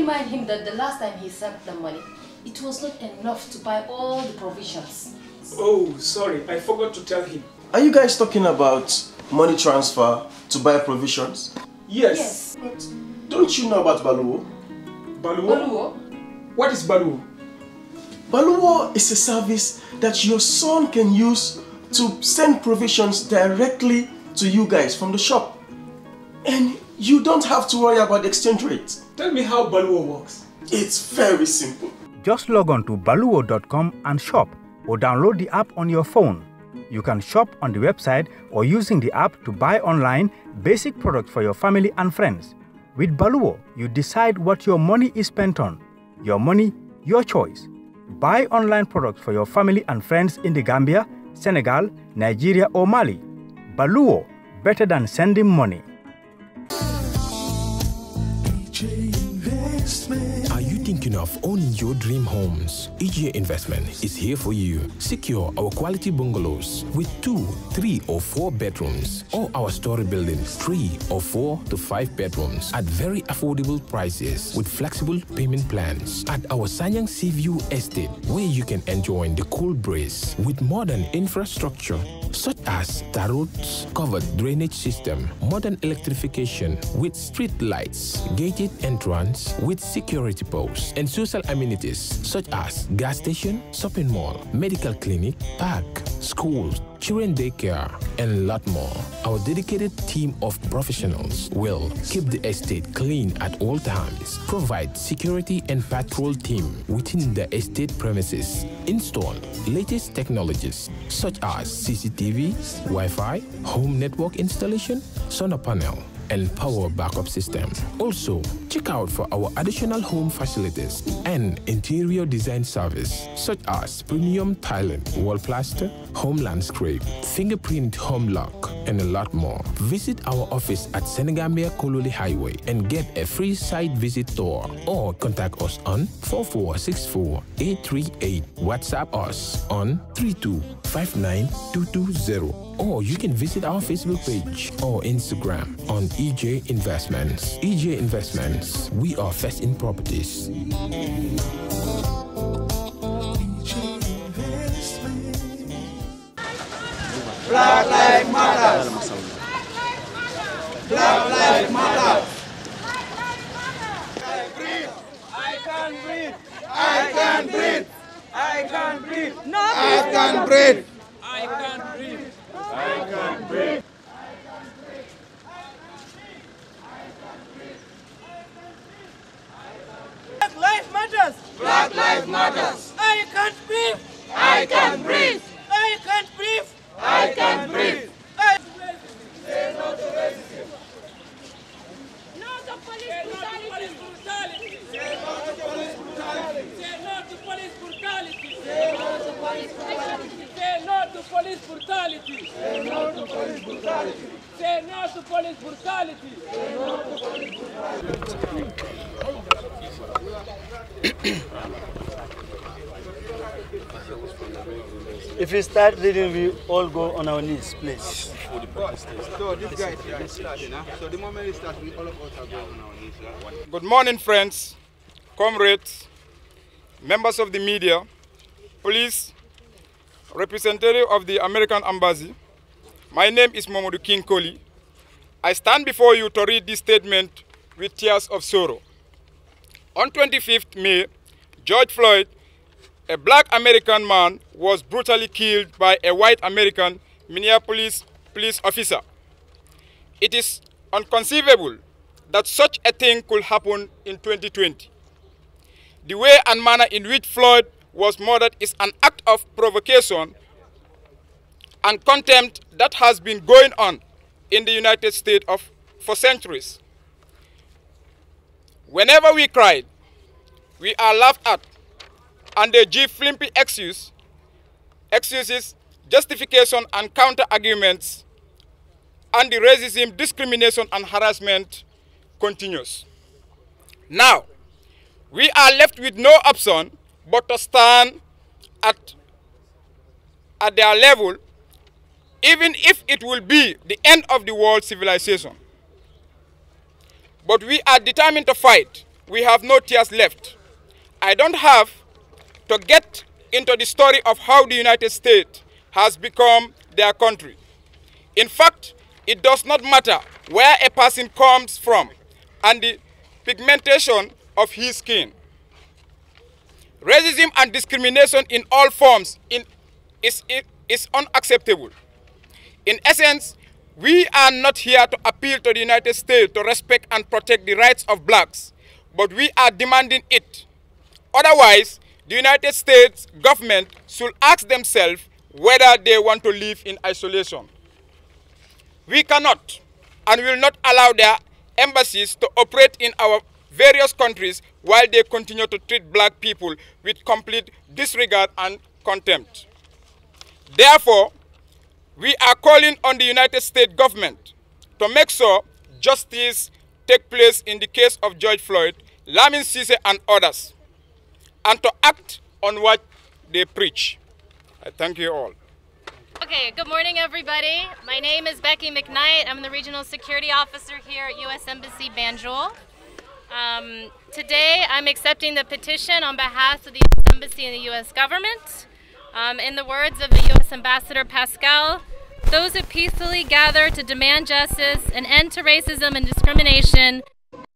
remind him that the last time he sent the money, it was not enough to buy all the provisions. Oh, sorry, I forgot to tell him. Are you guys talking about money transfer to buy provisions? Yes. But don't you know about Baluwo? Baluwo? What is Baluwo? Baluwo is a service that your son can use to send provisions directly to you guys from the shop. And you don't have to worry about the exchange rate. Tell me how Baluwo works. It's very simple. Just log on to baluwo.com and shop, or download the app on your phone. You can shop on the website or using the app to buy online basic products for your family and friends. With Baluwo, you decide what your money is spent on. Your money, your choice. Buy online products for your family and friends in the Gambia, Senegal, Nigeria or Mali. Baluwo, better than sending money. Are you thinking of owning your dream homes? EJ Investment is here for you. Secure our quality bungalows with 2, 3 or 4 bedrooms, or our story buildings 3 or 4 to 5 bedrooms at very affordable prices with flexible payment plans at our Sanyang Seaview Estate, where you can enjoy the cool breeze with modern infrastructure such as tar roads, covered drainage system, modern electrification with street lights, gated entrance with security posts, and social amenities such as gas station, shopping mall, medical clinic, park, schools, children daycare, and a lot more. Our dedicated team of professionals will keep the estate clean at all times, provide security and patrol team within the estate premises, install latest technologies such as CCTV, Wi-Fi, home network installation, solar panel, and power backup system. Also, check out for our additional home facilities and interior design service such as premium tiling, wall plaster, home landscape, fingerprint home lock, and a lot more. Visit our office at Senegambia Kololi Highway and get a free site visit tour, or contact us on 4464838. WhatsApp us on 3259220. Or you can visit our Facebook page or Instagram on EJ Investments. EJ Investments, we are first in properties. Black Lives Matter. Black Lives Matter. I can't breathe. I can't breathe. I can't breathe. I can't breathe. I can't breathe. I can't breathe. Black Lives Matter. Black Lives Matter. I can't breathe. I can't breathe. I can't breathe. I can't breathe. Say no to racism. No to police brutality. Say no to police brutality. Say no to police brutality. Say no to police brutality. Say no to police brutality. Say no to police brutality. Say no to police brutality. Say no to police If we start reading, we all go on our knees, please. So this guy is starting, so the moment he starts, all of us are going on our knees. Good morning, friends, comrades, members of the media, police, representative of the American Embassy. My name is Modou King Koli. I stand before you to read this statement with tears of sorrow. On 25th May, George Floyd, a black American man, was brutally killed by a white American Minneapolis police officer. It is inconceivable that such a thing could happen in 2020. The way and manner in which Floyd was murdered is an act of provocation and contempt that has been going on in the United States for centuries. Whenever we cried, we are laughed at, and they give flimsy excuses, justification, and counter-arguments, and the racism, discrimination, and harassment continues. Now, we are left with no option but to stand at their level, even if it will be the end of the world civilization. But we are determined to fight we have no tears left. I don't have to get into the story of how the United States has become their country. In fact, it does not matter where a person comes from and the pigmentation of his skin. Racism and discrimination in all forms is unacceptable. In essence, we are not here to appeal to the United States to respect and protect the rights of blacks, but we are demanding it. Otherwise, the United States government should ask themselves whether they want to live in isolation. We cannot and will not allow their embassies to operate in our various countries while they continue to treat black people with complete disregard and contempt. Therefore, we are calling on the United States government to make sure justice takes place in the case of George Floyd, Lamin, Ceesay, and others, and to act on what they preach. I thank you all. Okay, good morning everybody. My name is Becky McKnight. I'm the Regional Security Officer here at U.S. Embassy Banjul. Today I'm accepting the petition on behalf of the U.S. Embassy and the U.S. government. In the words of the U.S. Ambassador Pascal, those who peacefully gather to demand justice, an end to racism and discrimination,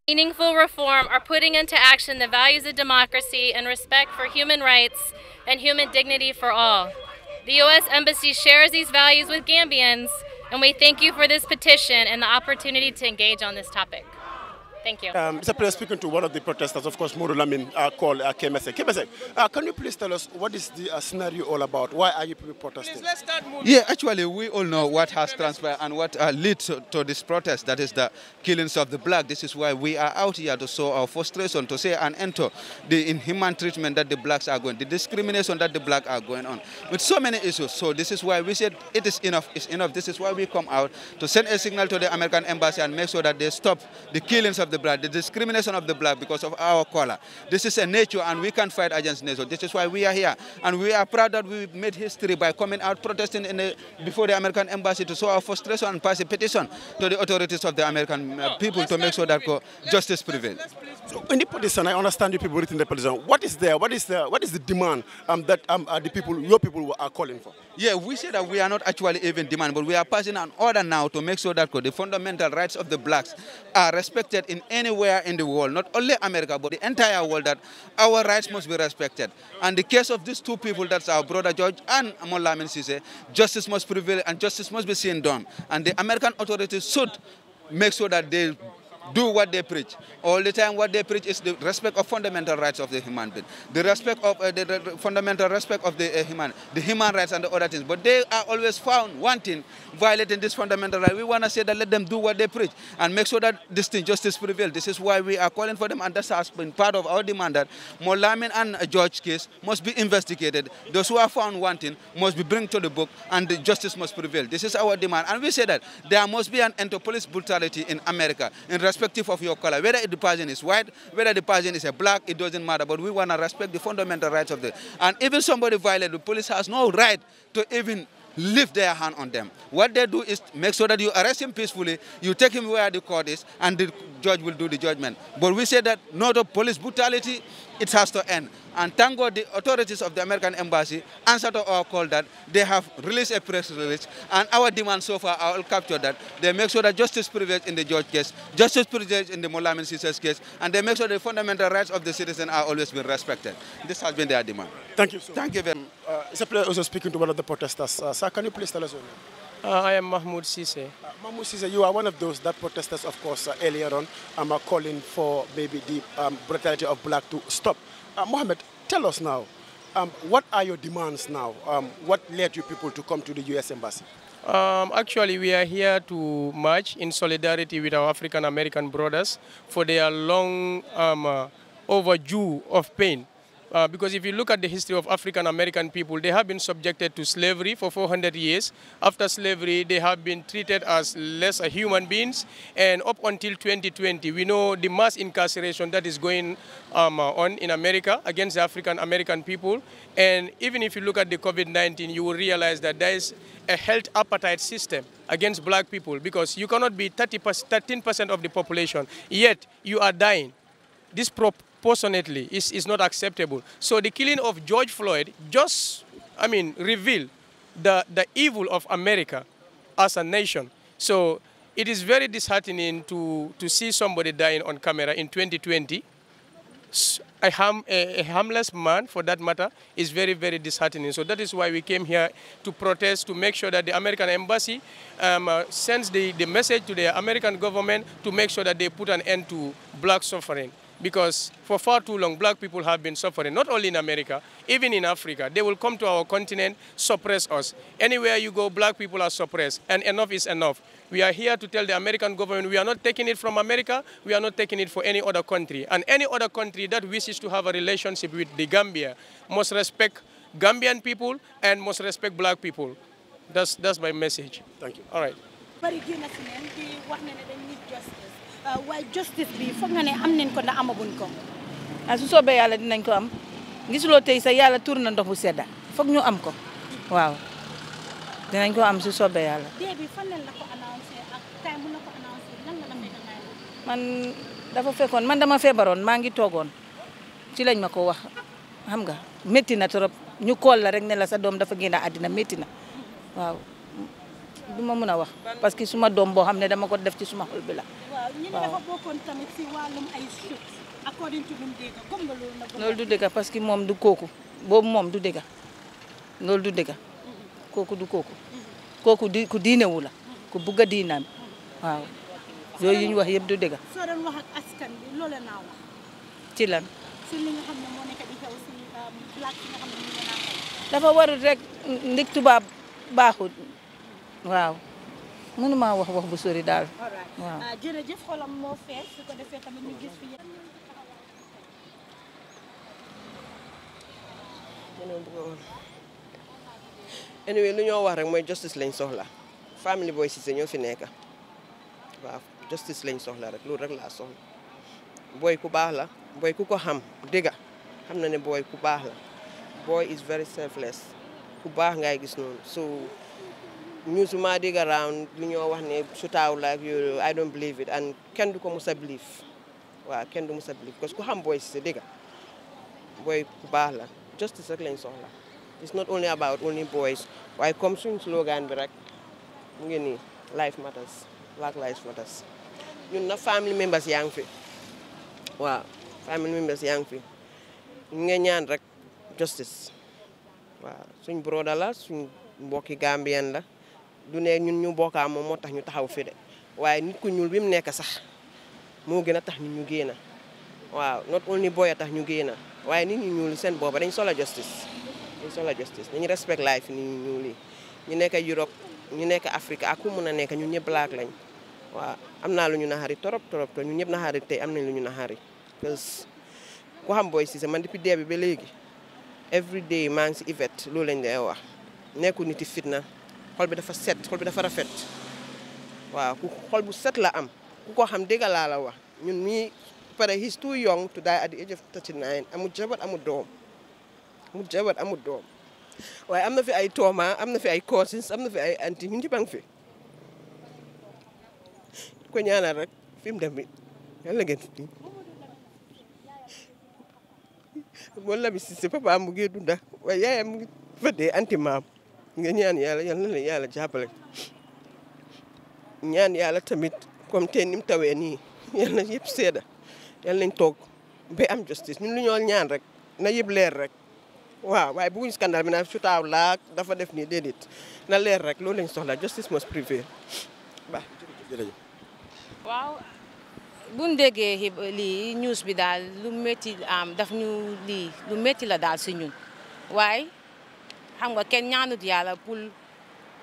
meaningful reform are putting into action the values of democracy and respect for human rights and human dignity for all. The U.S. Embassy shares these values with Gambians, and we thank you for this petition and the opportunity to engage on this topic. Thank you. It's a pleasure speaking to one of the protesters, of course, Modou Lamin, called Kemese. Kemese, can you please tell us what is the scenario all about? Why are you people protesting? Please, let's start moving. Yeah, actually, we all know what has transpired and what leads to this protest, that is the killings of the black. This is why we are out here to show our frustration, to say an end to the inhuman treatment that the blacks are going, the discrimination that the black are going on, with so many issues. So this is why we said it is enough, it's enough. This is why we come out to send a signal to the American embassy and make sure that they stop the killings of the black, the discrimination of the black because of our color. This is a nature and we can't fight against nature. This is why we are here. And we are proud that we made history by coming out protesting before the American embassy to show our frustration and pass a petition to the authorities of the American people to make sure that justice prevails. So in the petition, I understand you people written the petition. What is there? What is the demand that the people, your people are calling for? Yeah, we say that we are not actually even demanding, but we are passing an order now to make sure that the fundamental rights of the blacks are respected in anywhere in the world, not only America, but the entire world, that our rights must be respected. And the case of these two people, that's our brother George and Lamin Ceesay, justice must prevail and justice must be seen done. And the American authorities should make sure that they do what they preach. All the time what they preach is the respect of fundamental rights of the human being, the respect of the fundamental respect of the human rights and the other things. But they are always found wanting, violating this fundamental right. We want to say that let them do what they preach and make sure that this thing, justice prevails. This is why we are calling for them, and that has been part of our demand that Lamin and George case must be investigated. Those who are found wanting must be brought to the book and the justice must prevail. This is our demand. And we say that there must be an end to police brutality in America in respective of your color. Whether the person is white, whether the person is a black, it doesn't matter. But we want to respect the fundamental rights of the... And even somebody violated, the police has no right to even lift their hand on them. What they do is make sure that you arrest him peacefully, you take him where the court is, and the judge will do the judgment. But we say that no to police brutality, it has to end. And thank God the authorities of the American embassy answered to our call that they have released a press release, and our demands so far are all captured that they make sure that justice prevails in the George case, justice prevails in the Lamin Ceesay case, and they make sure the fundamental rights of the citizen are always being respected. This has been their demand. Thank you, sir. Thank you very much. It's a pleasure also speaking to one of the protesters. Sir, can you please tell us your name? I am Mahmoud Ceesay. Mahmoud Ceesay, you are one of those that protesters, of course, earlier on are calling for maybe the brutality of black to stop. Mohammed, tell us now, what are your demands now? What led you people to come to the U.S. Embassy? Actually, we are here to march in solidarity with our African-American brothers for their long overdue of pain. Because if you look at the history of African-American people, they have been subjected to slavery for 400 years. After slavery, they have been treated as lesser human beings. And up until 2020, we know the mass incarceration that is going on in America against the African-American people. And even if you look at the COVID-19, you will realize that there is a health apartheid system against black people, because you cannot be 13% of the population, yet you are dying. disproportionately is not acceptable. So the killing of George Floyd just, revealed the evil of America as a nation. So it is very disheartening to see somebody dying on camera in 2020. A harmless man, for that matter, is very, very disheartening. So that is why we came here to protest, to make sure that the American embassy sends the message to the American government to make sure that they put an end to black suffering. Because for far too long, black people have been suffering, not only in America, even in Africa. They will come to our continent, suppress us. Anywhere you go, black people are suppressed, and enough is enough. We are here to tell the American government we are not taking it from America, we are not taking it for any other country. And any other country that wishes to have a relationship with the Gambia must respect Gambian people and must respect black people. That's my message. Thank you. All right. Why justice bi foog nga ne am nañ ko ndax amaguñ ko su soobee yàlla dinañ ko am gisuloo tey sa yàlla tur na ndox bu sedda foog ñu am ko waaw dinañ ko am su soobee yàlla dee bi fan la ko annoncé ak tay mu na ko annoncé lan la fekk ngay man dafa fekkoon man dama feebaroon maa ngi toogoon ci lañ ma ko wax xam nga métti na trop ñu kool la rek ne la sa doom dafa génn àddina métti na waaw duma mën a wax parce que suma doom boo xam ne dama ko def ci suma xol bi la ñu dafa bokkoon tamit ci wàllum ay chute according to lum dégg comme nga loolu na loolu du dégg parce que moom du kooku boobu moom du dégg loolu du dégg kooku du kooku di ku diinewu la ku bugg a diinaam waaw yooyu yi ñu wax yëpp du dégg soo doon wax ak askan bi loolu naa wax ci lan ci li nga xam ne moo nekk di xew ci black yi nga xam ne ñu ngi naan dafa warul rek ndig tubaab baaxul waaw mënuma wax bu sori daal waaw jërëjëf xolam moo fees su ko defee tamit ñu gis fi anyway lu ñoo wax rek mooy justice lañ soxla family boy Ceesay ñoo fi nekk waaw justice lañ soxla rek loolu rek laa soxla boy ku baax la boy ku ko xam dëgga xam na ne boy ku baax la boy is very selfless ku baax ngay gis noonu so news ma dig around li ñoo wax ne sutaaw la ak yooyu I don't believe it and kenn du ko mos a believe waaw kenn du mos a believe parce que ku xam boy Ceesay dëgga boy ku baax la justice rek lañ soxla it's not only about only boys waaye comme suñ slogan bi rek mu ngi nii life matters black lives matters ñun na family members yaa ngi fi waaw family members yaa ngi fi ñu ngi ñaan rek justice waaw suñ broda la suñ mbokki Gambian la du ne ñun ñu bokkaa moom moo tax ñu taxaw fi de waaye nit ku ñuul bi mu nekk sax moo gën a tax ñun ñu génn waaw not only boy a tax ñu génn waaye nit ñu ñuul seen booba dañ soxla justice dañu respect life nit ñu ñuul yi ñu nekk Europe ñu nekk Afrique ak ku mun a nekk ñun ñëpp black lañ waaw am naa lu ñu naxari torop te ñun ñëpp naxari tey am nañ lu ñu naxari parce que ku xam boy Ceesay man depuis dee bi ba léegi every day maa ngi si event loolu lañ lay wax nekku niti fitna xol bi dafa set xol bi dafa rafet waaw ku xol bu set la am ku ko xam dégg laa la wax ñun mii pare he's too young to die at the age of 39 amul jabar amul doom waaye am na fi ay tooma am na fi ay cousins am na fi ay anti ñun ñëpp a ngi fi ko ñaanal rek fi mu dem bi yàlla ngeen fi moom Lamin Ceesay papa mu ngi dunda waaye yaayam mu ngi fa dee anti maam nga ñaan yàlla yal na leen yàlla jàppale ñaan yàlla tamit comme tey ni mu tawee nii yal na yëpp seeda yal nañ toog ba am justice ñun lu ñoo ñaan rek na yëpp leer rek waaw waaye bëgguñu scandale bi na su taaw laa dafa def nii déedéet na leer rek loolu lañ soxla justice must prevail baax jërëjëf waaw buñ déggee lii news bi daal lu métti daf ñu lii lu métti la daal si ñun waaye xam nga kenn ñaanut yàlla pour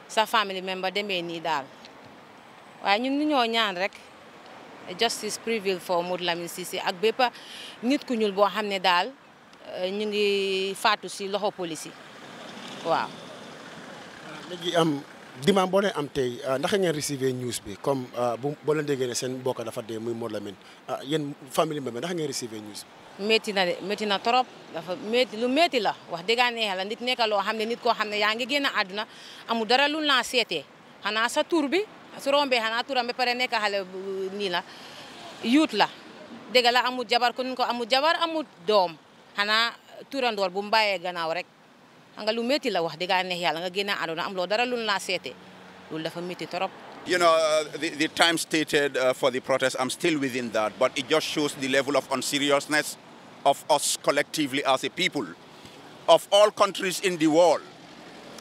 sa family member demee nii daal waaye ñun ñu ñoo ñaan rek justice prevail for Modou Lamin Ceesay ak bépp nit ku ñuul boo xam ne daal ñu ngi faatu si loxo police yi waaw. léegi dimanche boo leen am tey ndax ngeen recevoir news bi comme boo leen déggee ne seen mbokk dafa dee muy Modou Lamin yéen famille member ndax ngeen recevoir news bi. métti na de métti na trop dafa métti lu métti la wax dëgg neex la nit nekk loo xam ne nit koo xam ne yaa ngi génn àdduna amul dara lu laa seetee xanaa sa tur bi su rombee xanaa turam ba pare nekk xale nii la youth la dëgg la amul jabar ku ko amul jabar amul doom xanaa turandoor bu mbayee gannaaw rek nga lu métti la wax dëgg neex yàlla nga génn àdduna am loo dara lu laa seete loolu dafa métti trop. You know, the time stated for the protest, I'm still within that, but it just shows the level of unseriousness of us collectively as a people. Of all countries in the world,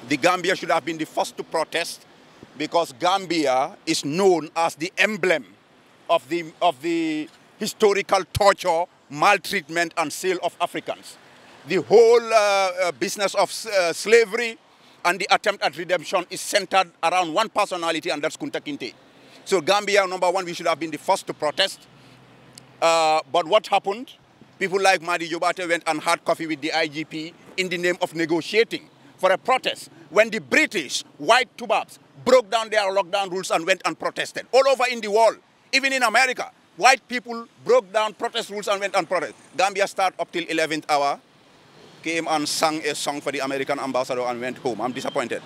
the Gambia should have been the first to protest because Gambia is known as the emblem of the historical torture, maltreatment, and sale of Africans. The whole business of slavery and the attempt at redemption is centered around one personality, and that's Kunta Kinte. So Gambia, number one, we should have been the first to protest. But what happened? People like Madi Yobate went and had coffee with the IGP in the name of negotiating for a protest when the British, white Tubabs, broke down their lockdown rules and went and protested. All over in the world, even in America, white people broke down protest rules and went and protested. Gambia started up till 11th hour, came and sang a song for the American ambassador and went home. I'm disappointed.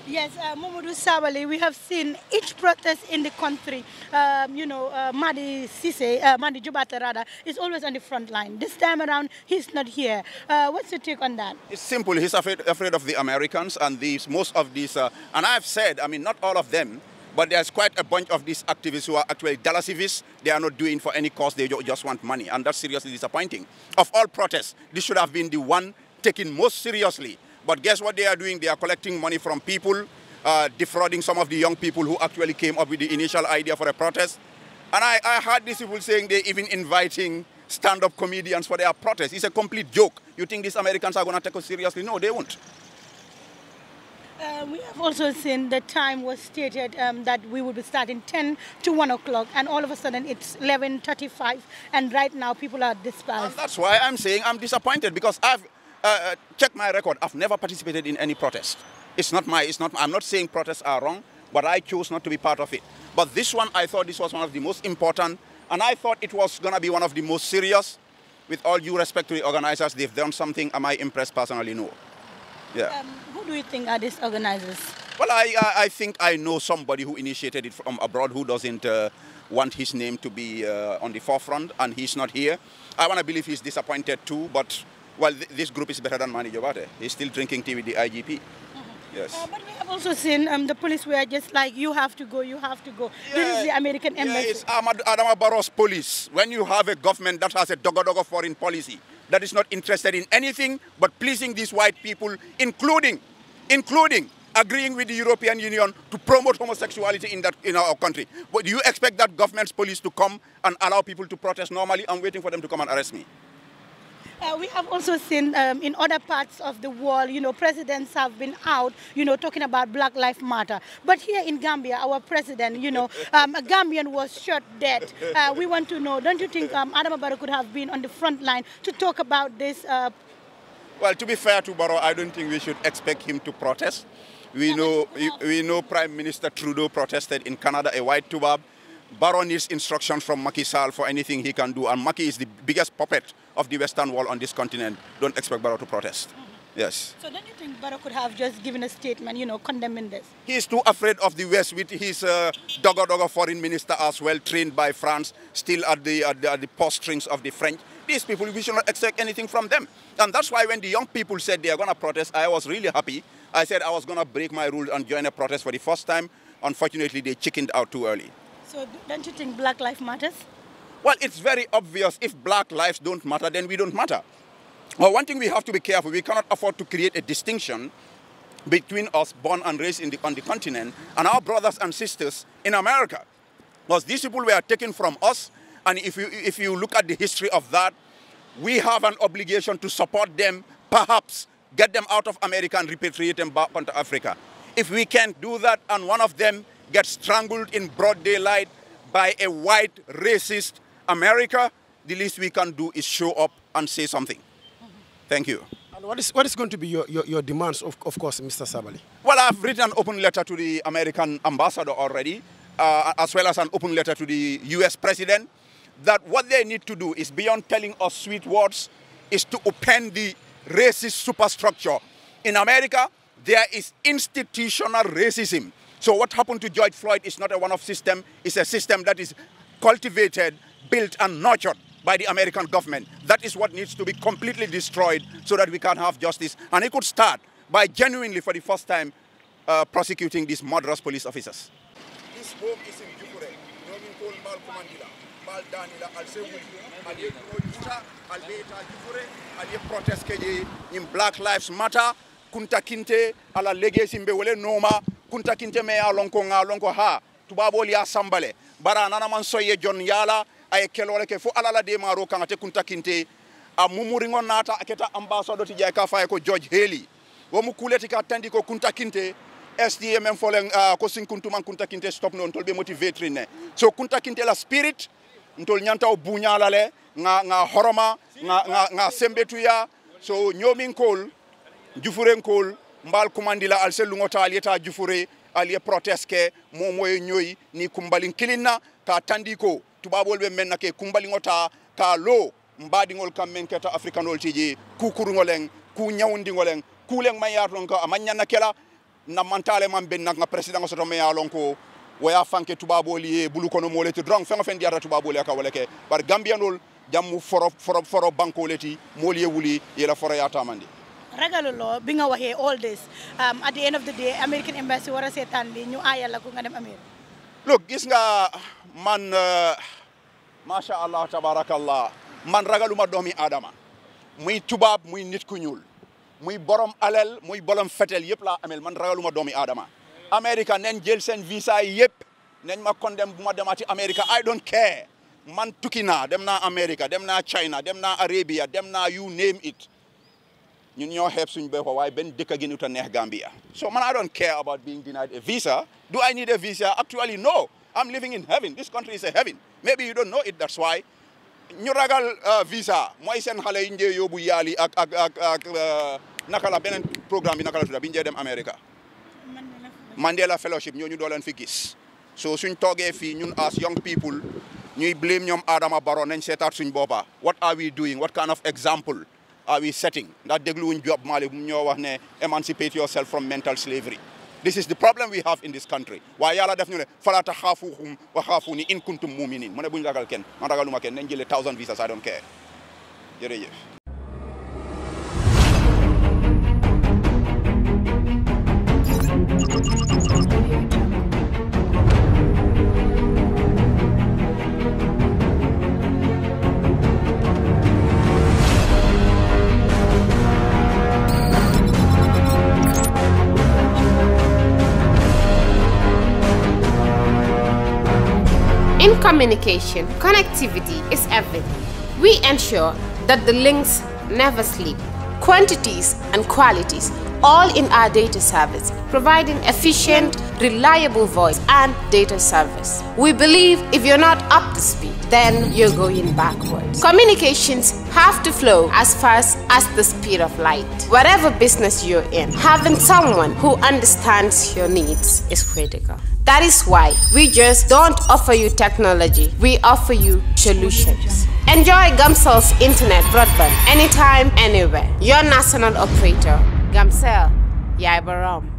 Yes, Modou Sabally, we have seen each protest in the country. Madi Ceesay, Madi Jobate rather, is always on the front line. This time around, he's not here. What's your take on that? It's simple. He's afraid of the Americans and most of these, and I've said, I mean, not all of them, but there's quite a bunch of these activists who are actually Dalasivists. They are not doing for any cause. They just want money, and that's seriously disappointing. Of all protests, this should have been the one taken most seriously. But guess what they are doing? They are collecting money from people, defrauding some of the young people who actually came up with the initial idea for a protest. And I heard these people saying they're even inviting stand-up comedians for their protest. It's a complete joke. You think these Americans are going to take us seriously? No, they won't. We have also seen the time was stated that we would be starting 10 to 1 o'clock, and all of a sudden it's 11:35, and right now people are dispersed. And that's why I'm saying I'm disappointed, because I've checked my record. I've never participated in any protest. I'm not saying protests are wrong, but I chose not to be part of it. But this one, I thought this was one of the most important, and I thought it was going to be one of the most serious. With all due respect to the organizers, they've done something. Am I impressed personally? No. Yeah. Who do you think are these organizers? Well, I think I know somebody who initiated it from abroad who doesn't want his name to be on the forefront, and he's not here. I want to believe he's disappointed too, but well, this group is better than Mani Jobate. He's still drinking tea with the IGP. Yes. But we have also seen the police were just like, you have to go, you have to go. Yeah. This is the American embassy. It's Adama Barrow's police. When you have a government that has a dogo foreign policy, that is not interested in anything but pleasing these white people, including agreeing with the European Union to promote homosexuality in our country. But do you expect that government's police to come and allow people to protest normally? I'm waiting for them to come and arrest me. We have also seen in other parts of the world, presidents have been out, talking about Black Lives Matter. But here in Gambia, our president, a Gambian was shot dead. We want to know, don't you think Adama Barrow could have been on the front line to talk about this? Well, to be fair to Barrow, I don't think we should expect him to protest. We know Prime Minister Trudeau protested in Canada, a white Tubab. Barrow needs instructions from Macky Sall for anything he can do, and Macky is the biggest puppet of the Western wall on this continent. Don't expect Barrow to protest. Yes. So don't you think Barrow could have just given a statement, condemning this? He is too afraid of the West with his dogo foreign minister as well, trained by France, still at the purse strings of the French. These people, we should not expect anything from them. And that's why when the young people said they are going to protest, I was really happy. I said I was going to break my rule and join a protest for the first time. Unfortunately, they chickened out too early. So don't you think Black Lives matters? Well, it's very obvious. If Black lives don't matter, then we don't matter. Well, one thing we have to be careful, we cannot afford to create a distinction between us born and raised on the continent and our brothers and sisters in America. Because these people were taken from us, and if you look at the history of that, we have an obligation to support them, perhaps get them out of America and repatriate them back onto Africa. If we can't do that and one of them gets strangled in broad daylight by a white racist America, the least we can do is show up and say something. Thank you. And what is going to be your demands, of course, Mr. Sabally? Well, I've written an open letter to the American ambassador already, as well as an open letter to the US president, that what they need to do is, beyond telling us sweet words, is to upend the racist superstructure. In America, there is institutional racism. So what happened to George Floyd is not a one-off system. It's a system that is cultivated built and nurtured by the American government. That is what needs to be completely destroyed so that we can have justice. And it could start by genuinely, for the first time, prosecuting these murderous police officers. This home is in Jufure. Protest in Black Lives Matter. Kunta kinte ala legacy mbewele noma. Kunta kinte me alonko nga alonko ha. Tubabo liya sambale. Bara nana man soye John Yala. Aye kelole ke fo alala de maro kangate kunta kinte. A mumuringo nata aketa ambassador ti jay ka faye ko George Haley. Womu kuleti ka tandi ko kunta kinte. Ceesay.mp4 ko sinkuntuman kunta kinte stop non tolbe motivate ne. So kunta kinte la spirit ntol nyanta o bunyala le nga horoma nga sembetuya. So nyomin kol Jufure kol mbal kumandila alse lungota alieta Jufure alie protest ke momoye nyoy ni kumbalin kilina ka tandiko tubabol be menna ke kumbalingota ka lo mbadingol kammen keta africanol tiji kukurungoleng ku nyawndingoleng kuleng mayaton ko amanyana kela na mantale man ben nga president soto me yalon ko waya fanke tubaboli bulu kono moleti drong fenga fen diata tubaboli ka waleke par gambianol jammu foro banko leti moliye wuli yela foro ya tamandi ragalulo bi nga waxe all this at the end of the day American embassy wara setan li ñu ayala ko nga dem America. Look gis nga man masha Allah tabarakallah man ragaluma doomi adama muy tubab muy nit ku ñuul muy borom alel muy borom fetel yep la amel man ragaluma doomi adama America nen jël sen visa yep nen ma condemn bu ma demati America I don't care man tukki naa dem naa America dem naa China dem naa Arabia dem naa you name it ñun ñoo xeeb suñ bopp waaye benn dëkk gi ñu ta neex Gambia so man I don't care about being denied a visa. Do I need a visa? Actually no, I'm living in heaven. This country is a heaven. Maybe you don't know it, that's why ñu ragal visa mooy seen xale yi njee yóbbu yaali ak naka la beneen programme bi naka la tudda bi njee dem America Mandela Fellowship ñooñu doo leen fi gis so suñ toogee fii ñun as young people ñuy blame ñoom Adama Barrow nañ seetaat suñ boppa. What are we doing? What kind of example are we setting? Ndax dégluwuñ Job Mali bu ñoo wax ne emancipate yourself from mental slavery. This is the problem we have in this country. Waaye yàlla def ñu ne fala taxaafuhum wa xaafuni in kuntum muminin mu ne buñ ragal kenn man ragaluma kenn nañ jëlee 1000 visas I don't care jërëjëf. In communication, connectivity is everything. We ensure that the links never sleep. Quantities and qualities, all in our data service, providing efficient, reliable voice and data service. We believe if you're not up to speed, then you're going backwards. Communications have to flow as fast as the speed of light. Whatever business you're in, having someone who understands your needs is critical. That is why we just don't offer you technology, we offer you solutions. Enjoy Gamcel's internet broadband anytime, anywhere. Your national operator, Gamcel, Yaibaram.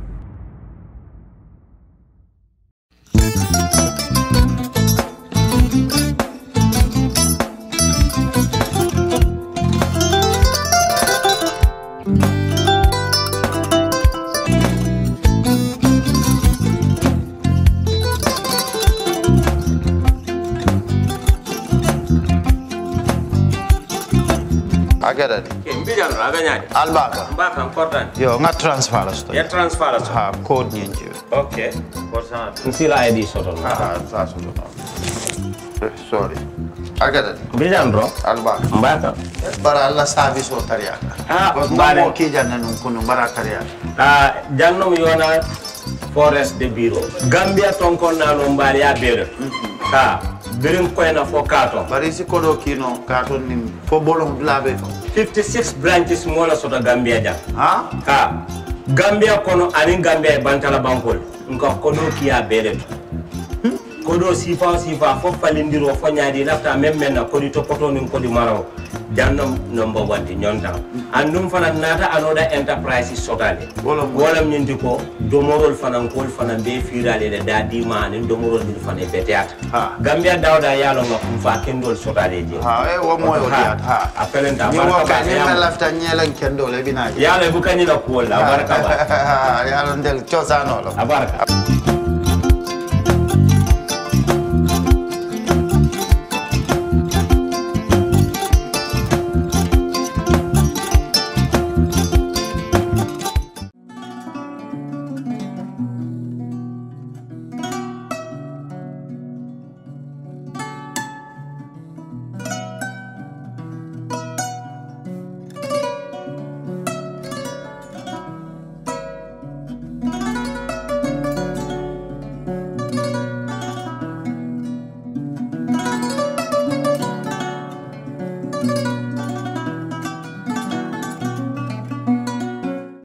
Agada. Mbijan aganyadi. Albaka. Mbaka important. Yo, nga transfer la sto. Ya transfer la sto. Ha, code nyinji. Okay. Kosa. Nsila ID soto. Ah, sa soto. Sorry. Agada. Mbijan bro. Albaka. Mbaka. Bara alla service o tariaka. Ah, mbare ki janna nun kunu bara tariaka. Ah, jannom yona forest de bureau. Gambia tonkon na no mbari ya bere. Ha. Birim koyna fo kato. Barisi kodo kino kato ni fo bolong blabe. 56 branches mola soto Gambia ja. Ha? Ha. Gambia kono ani Gambia bantala bankol. Nka kono kiya bere. kodo sifa fo falindiro fo nyaadi lafta même na kodi topoto nin kodi maraw jannam number 1 ti nyonta andum fana nata anoda enterprise sotale wala nyindi ko domorol fana kol fana be firale de dadi manin domorol dil fana be teata Gambia dawda yalo ngam fa kendol sotale je wo moyo diat apelenta baraka ni lafta nyelen kendol e binaji yalo bu kanina ko la baraka ba yalo ndel ciosano lo baraka